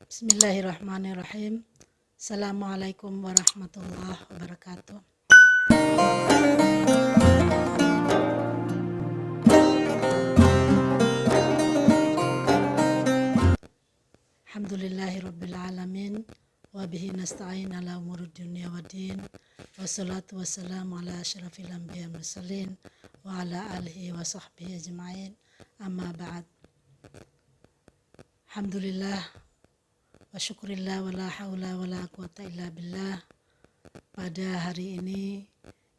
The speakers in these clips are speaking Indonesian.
Bismillahirrahmanirrahim. Assalamualaikum warahmatullahi wabarakatuh. Alhamdulillahirabbil alamin wa bihi nasta'in ala umurid dunya waddin. Wassalatu wassalamu ala asyrafil anbiya'i wal mursalin wa ala alihi wa sahbihi ajma'in. Amma ba'd. Alhamdulillah wa syukurillah wa la haula wa la quwata illa billah. Pada hari ini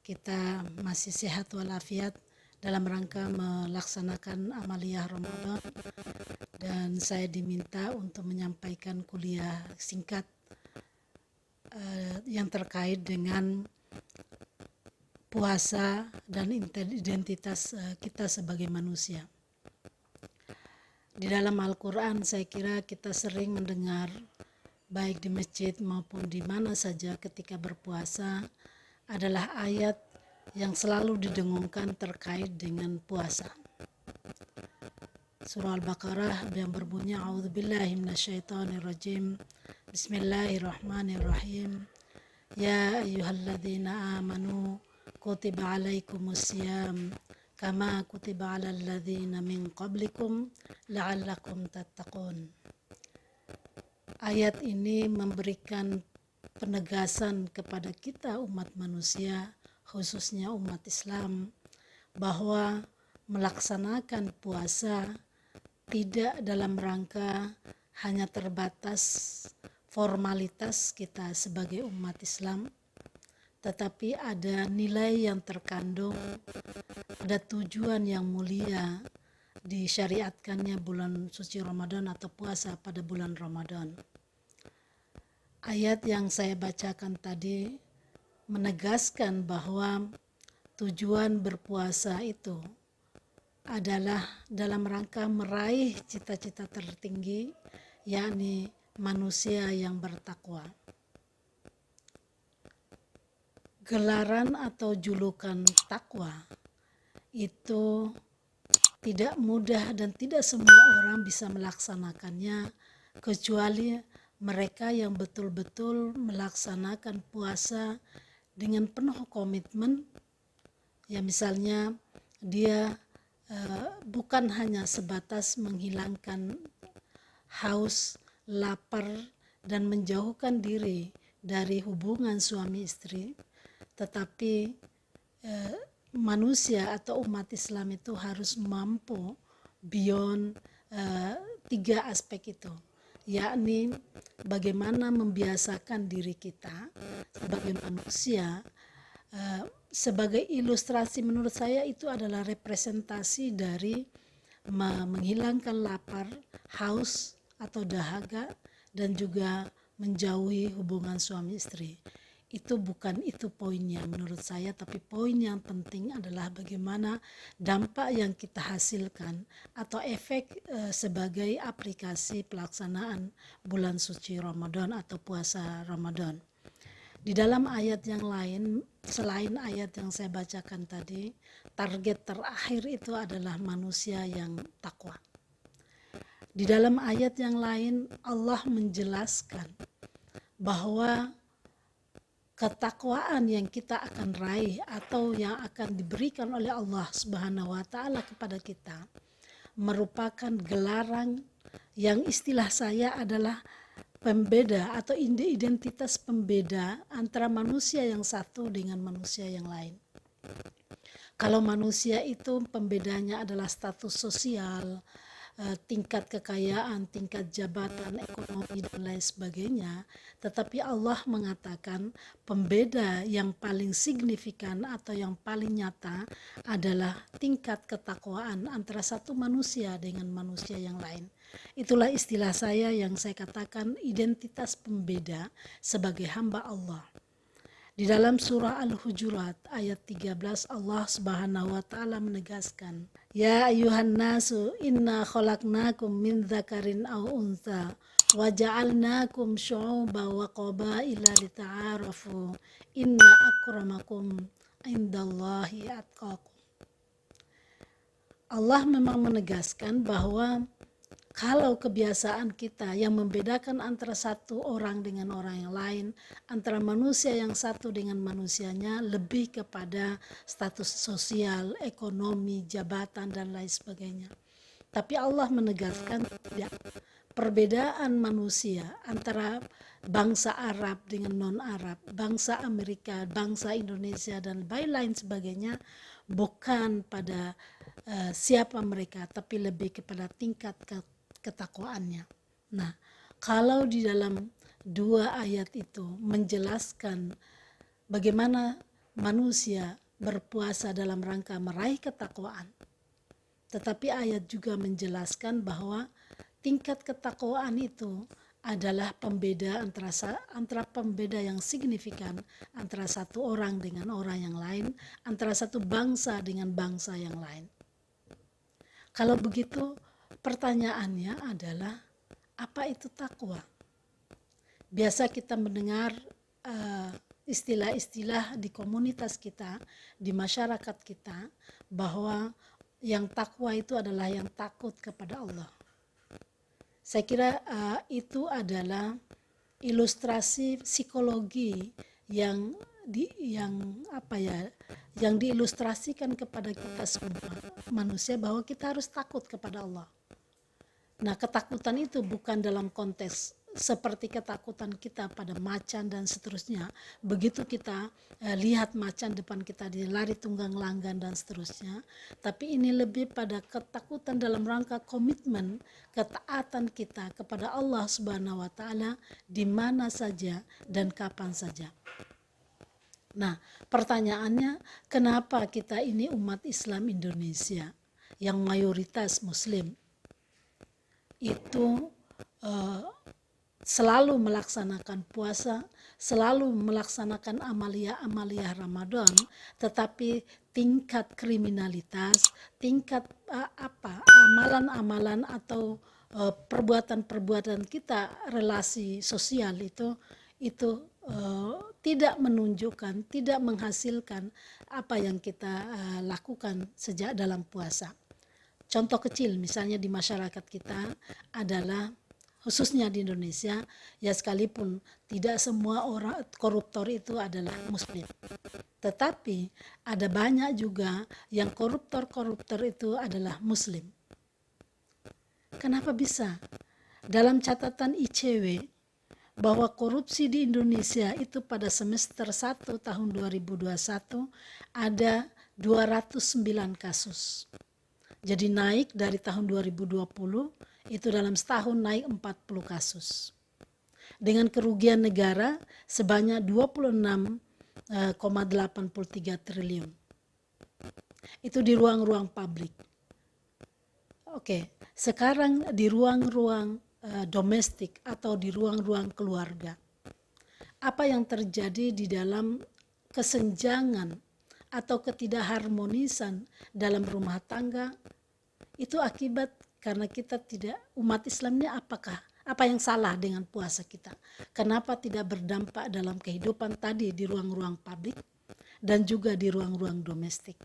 kita masih sehat walafiat dalam rangka melaksanakan amaliyah Ramadan, dan saya diminta untuk menyampaikan kuliah singkat yang terkait dengan puasa dan identitas kita sebagai manusia. Di dalam Al-Quran saya kira kita sering mendengar, baik di masjid maupun di mana saja ketika berpuasa, adalah ayat yang selalu didengungkan terkait dengan puasa. Surah Al-Baqarah yang berbunyi, A'udzubillahi minasyaitonirrajim, Bismillahirrahmanirrahim. Ya ayyuhalladzina amanu kutiba alaikumusiyam kama kutiba alal ladzina min qablikum la'allakum tattaqun. Ayat ini memberikan penegasan kepada kita umat manusia, khususnya umat Islam, bahwa melaksanakan puasa tidak dalam rangka hanya terbatas formalitas kita sebagai umat Islam, tetapi ada nilai yang terkandung, ada tujuan yang mulia disyariatkannya bulan suci Ramadan atau puasa pada bulan Ramadan. Ayat yang saya bacakan tadi menegaskan bahwa tujuan berpuasa itu adalah dalam rangka meraih cita-cita tertinggi, yakni manusia yang bertakwa. Gelaran atau julukan takwa itu tidak mudah dan tidak semua orang bisa melaksanakannya, kecuali mereka yang betul-betul melaksanakan puasa dengan penuh komitmen. Ya, misalnya dia bukan hanya sebatas menghilangkan haus, lapar, dan menjauhkan diri dari hubungan suami istri, tetapi manusia atau umat Islam itu harus mampu beyond tiga aspek itu, yakni bagaimana membiasakan diri kita sebagai manusia. Sebagai ilustrasi menurut saya itu adalah representasi dari menghilangkan lapar, haus atau dahaga, dan juga menjauhi hubungan suami istri. Itu bukan itu poinnya menurut saya, tapi poin yang penting adalah bagaimana dampak yang kita hasilkan atau efek sebagai aplikasi pelaksanaan bulan suci Ramadan atau puasa Ramadan. Di dalam ayat yang lain, selain ayat yang saya bacakan tadi, target terakhir itu adalah manusia yang takwa. Di dalam ayat yang lain Allah menjelaskan bahwa ketakwaan yang kita akan raih atau yang akan diberikan oleh Allah Subhanahu wa taala kepada kita merupakan gelaran yang istilah saya adalah pembeda atau identitas pembeda antara manusia yang satu dengan manusia yang lain. Kalau manusia itu pembedanya adalah status sosial, tingkat kekayaan, tingkat jabatan, ekonomi, dan lain sebagainya. Tetapi Allah mengatakan pembeda yang paling signifikan atau yang paling nyata adalah tingkat ketakwaan antara satu manusia dengan manusia yang lain. Itulah istilah saya yang saya katakan identitas pembeda sebagai hamba Allah. Di dalam surah Al-Hujurat ayat 13 Allah Subhanahu wa taala menegaskan, Ya ayuhan nasu inna khalaqnakum min dzakarin aw untha wa ja'alnakum syu'uban wa qabaila lita'arafu inna akramakum indallahi atqakum. Allah memang menegaskan bahwa Kalau kebiasaan kita yang membedakan antara satu orang dengan orang yang lain, antara manusia yang satu dengan manusianya, lebih kepada status sosial, ekonomi, jabatan, dan lain sebagainya. Tapi Allah menegaskan tidak. Perbedaan manusia antara bangsa Arab dengan non-Arab, bangsa Amerika, bangsa Indonesia, dan lain sebagainya bukan pada siapa mereka, tapi lebih kepada tingkat ketakwaannya. Nah, kalau di dalam dua ayat itu menjelaskan bagaimana manusia berpuasa dalam rangka meraih ketakwaan, tetapi ayat juga menjelaskan bahwa tingkat ketakwaan itu adalah pembeda antara pembeda yang signifikan antara satu orang dengan orang yang lain, antara satu bangsa dengan bangsa yang lain. Kalau begitu, pertanyaannya adalah apa itu takwa? Biasa kita mendengar istilah-istilah di komunitas kita, di masyarakat kita, bahwa yang takwa itu adalah yang takut kepada Allah. Saya kira itu adalah ilustrasi psikologi yang diilustrasikan kepada kita semua manusia, bahwa kita harus takut kepada Allah. Nah, ketakutan itu bukan dalam konteks seperti ketakutan kita pada macan dan seterusnya. Begitu kita lihat macan depan kita, dia lari tunggang langgang dan seterusnya. Tapi ini lebih pada ketakutan dalam rangka komitmen, ketaatan kita kepada Allah Subhanahu wa Ta'ala di mana saja dan kapan saja. Nah, pertanyaannya, kenapa kita ini umat Islam Indonesia yang mayoritas Muslim itu selalu melaksanakan puasa, selalu melaksanakan amalia-amalia Ramadan, tetapi tingkat kriminalitas, tingkat amalan-amalan atau perbuatan-perbuatan kita, relasi sosial itu tidak menunjukkan, tidak menghasilkan apa yang kita lakukan sejak dalam puasa. Contoh kecil misalnya di masyarakat kita adalah, khususnya di Indonesia, ya sekalipun tidak semua orang koruptor itu adalah Muslim, tetapi ada banyak juga yang koruptor itu adalah Muslim. Kenapa bisa? Dalam catatan ICW, bahwa korupsi di Indonesia itu pada semester 1 tahun 2021 ada 209 kasus. Jadi naik dari tahun 2020, itu dalam setahun naik 40 kasus. Dengan kerugian negara sebanyak 26,83 triliun. Itu di ruang-ruang publik. Oke, sekarang di ruang-ruang domestik atau di ruang-ruang keluarga. Apa yang terjadi di dalam kesenjangan atau ketidakharmonisan dalam rumah tangga itu akibat karena kita tidak, umat Islamnya apa yang salah dengan puasa kita? Kenapa tidak berdampak dalam kehidupan tadi di ruang-ruang publik dan juga di ruang-ruang domestik?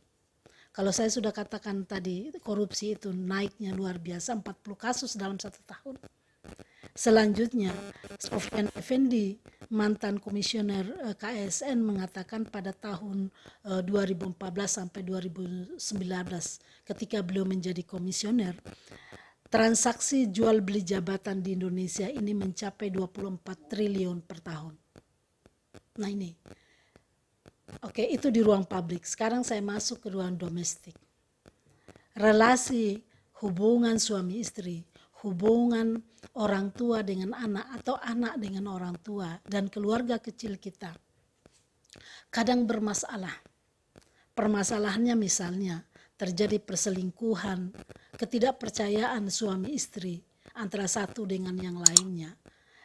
Kalau saya sudah katakan tadi, korupsi itu naiknya luar biasa, 40 kasus dalam 1 tahun. Selanjutnya, Sofyan Effendi, mantan komisioner KSN, mengatakan pada tahun 2014 sampai 2019 ketika beliau menjadi komisioner, transaksi jual beli jabatan di Indonesia ini mencapai 24 triliun per tahun. Nah ini, oke, itu di ruang publik. Sekarang saya masuk ke ruang domestik. Relasi hubungan suami istri, hubungan orang tua dengan anak atau anak dengan orang tua dan keluarga kecil kita kadang bermasalah. Permasalahannya misalnya terjadi perselingkuhan, ketidakpercayaan suami istri antara satu dengan yang lainnya.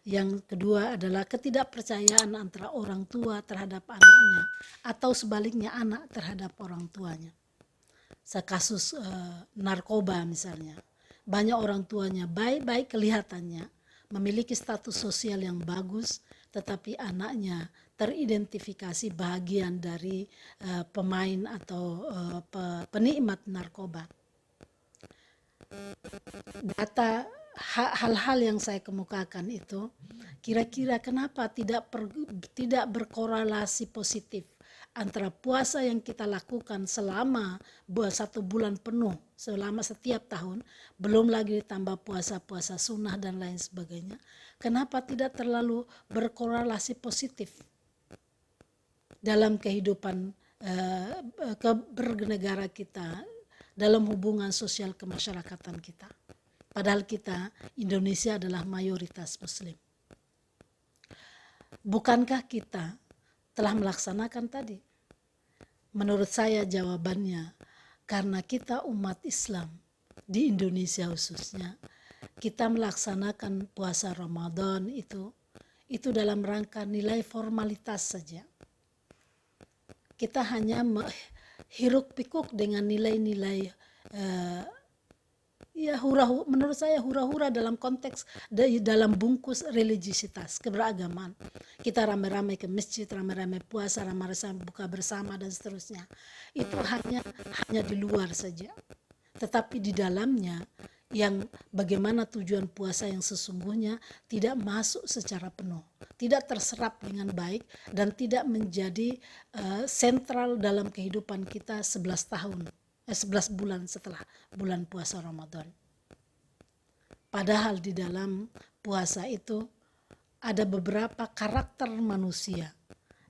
Yang kedua adalah ketidakpercayaan antara orang tua terhadap anaknya atau sebaliknya anak terhadap orang tuanya. Kasus narkoba misalnya. Banyak orang tuanya baik-baik kelihatannya, memiliki status sosial yang bagus, tetapi anaknya teridentifikasi bagian dari pemain atau penikmat narkoba. Data hal-hal yang saya kemukakan itu, kira-kira kenapa tidak berkorelasi positif antara puasa yang kita lakukan selama 1 bulan penuh selama setiap tahun, belum lagi ditambah puasa-puasa sunnah dan lain sebagainya, kenapa tidak terlalu berkorelasi positif dalam kehidupan bernegara kita, dalam hubungan sosial kemasyarakatan kita. Padahal kita, Indonesia adalah mayoritas Muslim. Bukankah kita telah melaksanakan tadi? Menurut saya jawabannya, karena kita umat Islam di Indonesia khususnya, kita melaksanakan puasa Ramadan itu dalam rangka nilai formalitas saja. Kita hanya hiruk pikuk dengan nilai-nilai menurut saya hura-hura dalam konteks dalam bungkus religiositas keberagaman. Kita rame-rame ke masjid, rame-rame puasa, rame-rame buka bersama dan seterusnya. Itu hanya di luar saja. Tetapi di dalamnya yang bagaimana tujuan puasa yang sesungguhnya tidak masuk secara penuh, tidak terserap dengan baik dan tidak menjadi sentral dalam kehidupan kita 11 bulan setelah bulan puasa Ramadan. Padahal di dalam puasa itu ada beberapa karakter manusia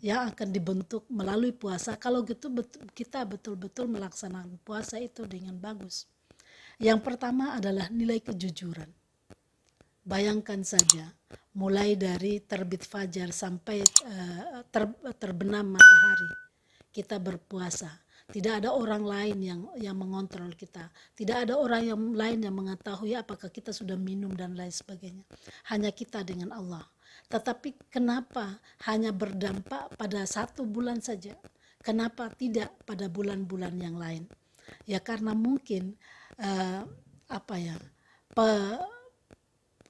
yang akan dibentuk melalui puasa kalau kita betul-betul melaksanakan puasa itu dengan bagus. Yang pertama adalah nilai kejujuran. Bayangkan saja, mulai dari terbit fajar sampai terbenam matahari, kita berpuasa. Tidak ada orang lain yang mengontrol kita. Tidak ada orang lain yang mengetahui apakah kita sudah minum dan lain sebagainya. Hanya kita dengan Allah. Tetapi kenapa hanya berdampak pada 1 bulan saja? Kenapa tidak pada bulan-bulan yang lain? Ya karena mungkin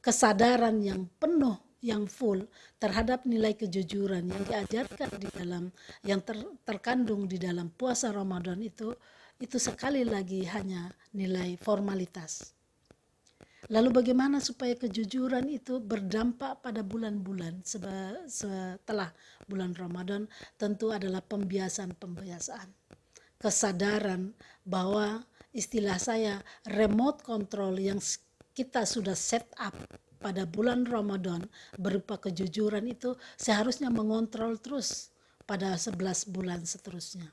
kesadaran yang penuh, yang full terhadap nilai kejujuran yang diajarkan di dalam, yang terkandung di dalam puasa Ramadan itu sekali lagi hanya nilai formalitas. Lalu bagaimana supaya kejujuran itu berdampak pada bulan-bulan setelah bulan Ramadan? Tentu adalah pembiasaan. Kesadaran bahwa istilah saya remote control yang kita sudah set up pada bulan Ramadan berupa kejujuran itu seharusnya mengontrol terus pada 11 bulan seterusnya.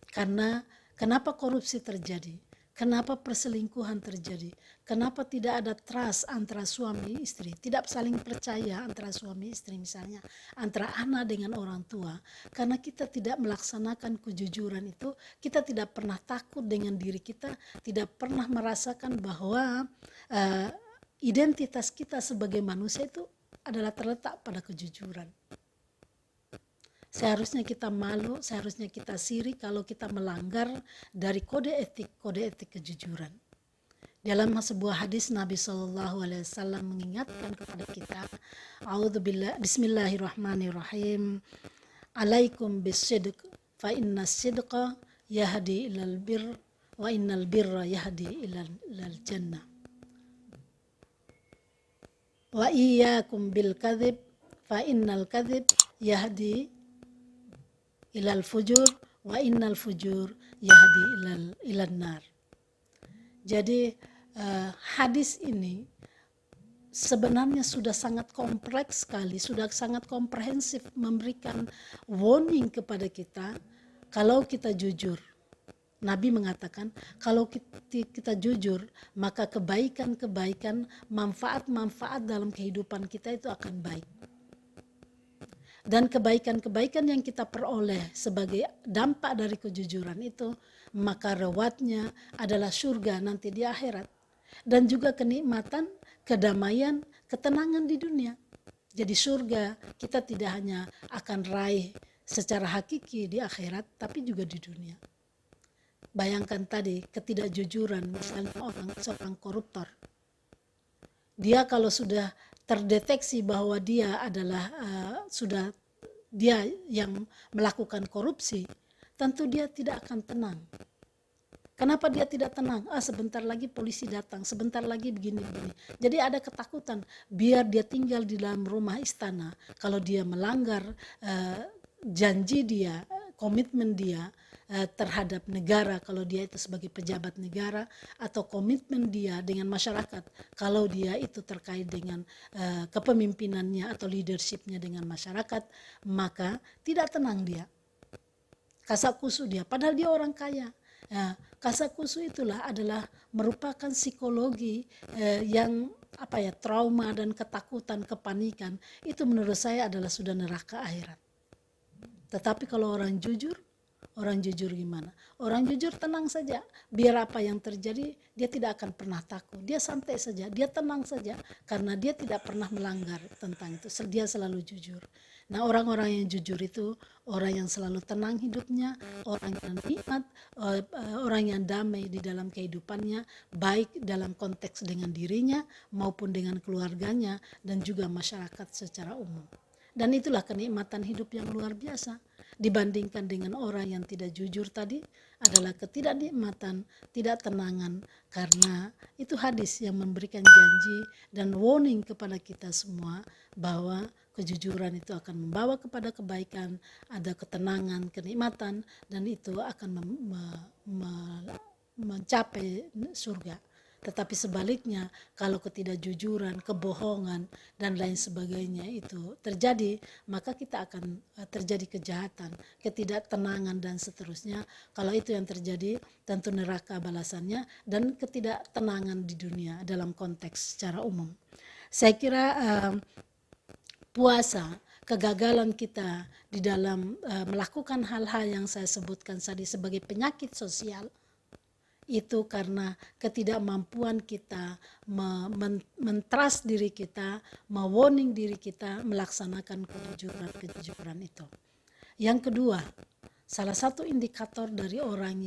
Karena kenapa korupsi terjadi? Kenapa perselingkuhan terjadi? Kenapa tidak ada trust antara suami istri? Tidak saling percaya antara suami istri misalnya, antara anak dengan orang tua. Karena kita tidak melaksanakan kejujuran itu, kita tidak pernah takut dengan diri kita, tidak pernah merasakan bahwa identitas kita sebagai manusia itu adalah terletak pada kejujuran. Seharusnya kita malu, seharusnya kita sirik kalau kita melanggar dari kode etik kejujuran. Dalam sebuah hadis Nabi SAW mengingatkan kepada kita, Bismillahirrahmanirrahim, alaikum bisidq fa inna sidqa yahdi ilal bir wa innal birra yahdi ilal jannah. Wa iyyakum bil kadhib fa innal kadhib yahdi ilal fujur wa innal fujur yahdi ilal nar. Jadi hadis ini sebenarnya sudah sangat kompleks sekali, sudah sangat komprehensif, memberikan warning kepada kita kalau kita jujur. Nabi mengatakan kalau kita jujur, maka kebaikan-kebaikan, manfaat-manfaat dalam kehidupan kita itu akan baik. Dan kebaikan-kebaikan yang kita peroleh sebagai dampak dari kejujuran itu, maka rewardnya adalah surga nanti di akhirat. Dan juga kenikmatan, kedamaian, ketenangan di dunia. Jadi surga kita tidak hanya akan raih secara hakiki di akhirat, tapi juga di dunia. Bayangkan tadi ketidakjujuran, misalnya seorang koruptor. Dia kalau sudah terdeteksi bahwa dia adalah sudah dia yang melakukan korupsi, tentu dia tidak akan tenang. Kenapa dia tidak tenang? Sebentar lagi polisi datang, sebentar lagi begini-begini. Jadi ada ketakutan, biar dia tinggal di dalam rumah istana. Kalau dia melanggar janji dia, komitmen dia terhadap negara, kalau dia itu sebagai pejabat negara, atau komitmen dia dengan masyarakat, kalau dia itu terkait dengan kepemimpinannya atau leadershipnya dengan masyarakat, maka tidak tenang dia. Kasakusu dia, padahal dia orang kaya. Nah, kasakusu itulah adalah merupakan psikologi yang trauma dan ketakutan, kepanikan. Itu menurut saya adalah sudah neraka akhirat. Tetapi kalau orang jujur gimana? Orang jujur tenang saja, biar apa yang terjadi dia tidak akan pernah takut. Dia santai saja, dia tenang saja karena dia tidak pernah melanggar tentang itu. Dia selalu jujur. Nah, orang-orang yang jujur itu orang yang selalu tenang hidupnya, orang yang nikmat, orang yang damai di dalam kehidupannya, baik dalam konteks dengan dirinya maupun dengan keluarganya dan juga masyarakat secara umum. Dan itulah kenikmatan hidup yang luar biasa. Dibandingkan dengan orang yang tidak jujur tadi adalah ketidaknikmatan, tidak tenangan. Karena itu hadis yang memberikan janji dan warning kepada kita semua bahwa kejujuran itu akan membawa kepada kebaikan, ada ketenangan, kenikmatan, dan itu akan mencapai surga. Tetapi sebaliknya, kalau ketidakjujuran, kebohongan, dan lain sebagainya itu terjadi, maka kita akan terjadi kejahatan, ketidaktenangan, dan seterusnya. Kalau itu yang terjadi, tentu neraka balasannya, dan ketidaktenangan di dunia dalam konteks secara umum. Saya kira puasa, kegagalan kita di dalam melakukan hal-hal yang saya sebutkan tadi sebagai penyakit sosial, itu karena ketidakmampuan kita mentrust diri kita, mewarning diri kita melaksanakan kejujuran itu. Yang kedua, salah satu indikator dari orang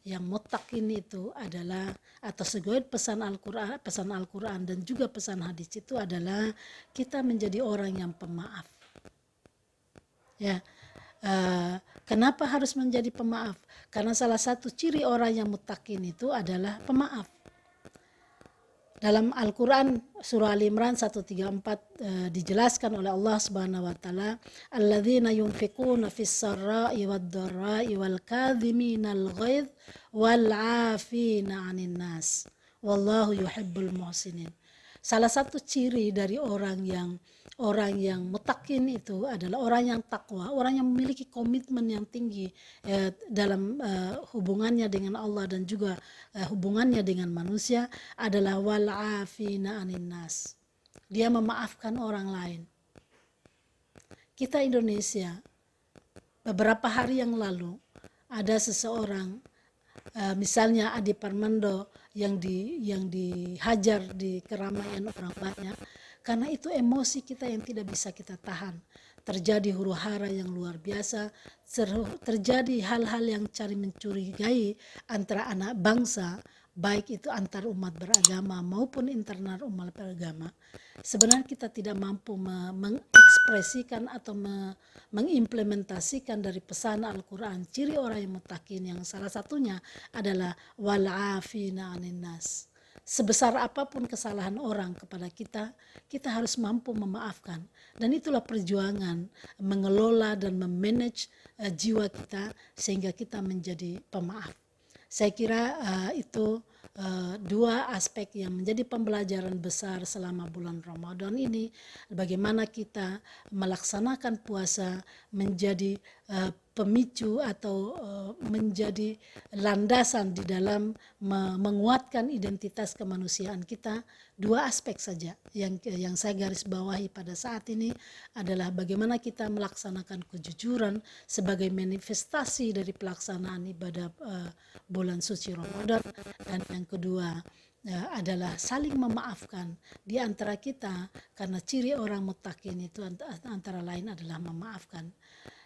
yang muttaqin itu adalah, atau sesuai pesan Al-Quran dan juga pesan hadis itu adalah kita menjadi orang yang pemaaf. Ya. Kenapa harus menjadi pemaaf? Karena salah satu ciri orang yang muttaqin itu adalah pemaaf. Dalam Al-Quran surah Al-Imran 134 dijelaskan oleh Allah Subhanahu wa taala, alladzina yunfiquna fis sarra'i wad dharra'i wal kadhiminal ghaidh wal 'afina 'anil nas wallahu yuhibbul muhsinin. Salah satu ciri dari orang yang muttaqin itu adalah orang yang takwa, orang yang memiliki komitmen yang tinggi dalam hubungannya dengan Allah dan juga hubungannya dengan manusia, adalah wal afina anin nas. Dia memaafkan orang lain. Kita Indonesia, beberapa hari yang lalu ada seseorang, misalnya Adi Parmando yang dihajar di keramaian orang banyak, karena itu emosi kita yang tidak bisa kita tahan. Terjadi huru-hara yang luar biasa, terjadi hal-hal yang mencurigai antara anak bangsa, baik itu antar umat beragama maupun internal umat beragama. Sebenarnya kita tidak mampu mengekspresikan atau mengimplementasikan dari pesan Al-Quran. Ciri orang yang muttaqin yang salah satunya adalah wal afina 'anin nas. Sebesar apapun kesalahan orang kepada kita, kita harus mampu memaafkan. Dan itulah perjuangan mengelola dan memanage jiwa kita sehingga kita menjadi pemaaf. Saya kira itu dua aspek yang menjadi pembelajaran besar selama bulan Ramadan ini. Bagaimana kita melaksanakan puasa menjadi pemicu atau menjadi landasan di dalam menguatkan identitas kemanusiaan kita. Dua aspek saja yang saya garis bawahi pada saat ini adalah bagaimana kita melaksanakan kejujuran sebagai manifestasi dari pelaksanaan ibadah bulan suci Ramadan, dan yang kedua adalah saling memaafkan di antara kita, karena ciri orang muttaqin itu antara lain adalah memaafkan.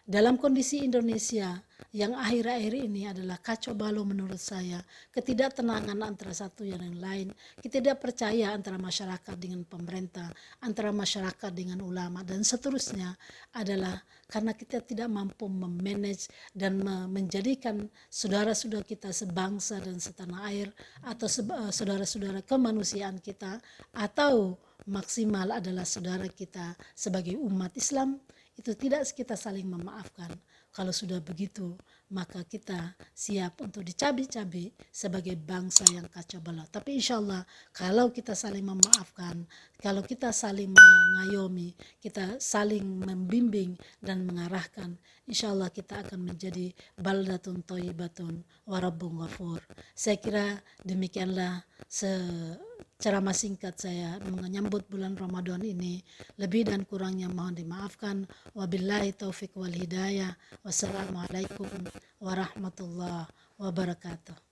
dalam kondisi Indonesia yang akhir-akhir ini adalah kacau balau menurut saya, ketidaktenangan antara satu dan yang lain, ketidakpercayaan antara masyarakat dengan pemerintah, antara masyarakat dengan ulama dan seterusnya adalah karena kita tidak mampu memanage dan menjadikan saudara-saudara kita sebangsa dan setanah air atau saudara-saudara kemanusiaan kita, atau maksimal adalah saudara kita sebagai umat Islam, itu tidak kita saling memaafkan. Kalau sudah begitu, maka kita siap untuk dicabi-cabi sebagai bangsa yang kacau balau. Tapi insya Allah, kalau kita saling memaafkan, kalau kita saling mengayomi, kita saling membimbing dan mengarahkan, insya Allah kita akan menjadi baldatun thayyibatun wa rabbun ghafur. Saya kira demikianlah ceramah singkat saya menyambut bulan Ramadan ini. Lebih dan kurangnya mohon dimaafkan. Wabillahi taufik wal hidayah. Wassalamualaikum warahmatullahi wabarakatuh.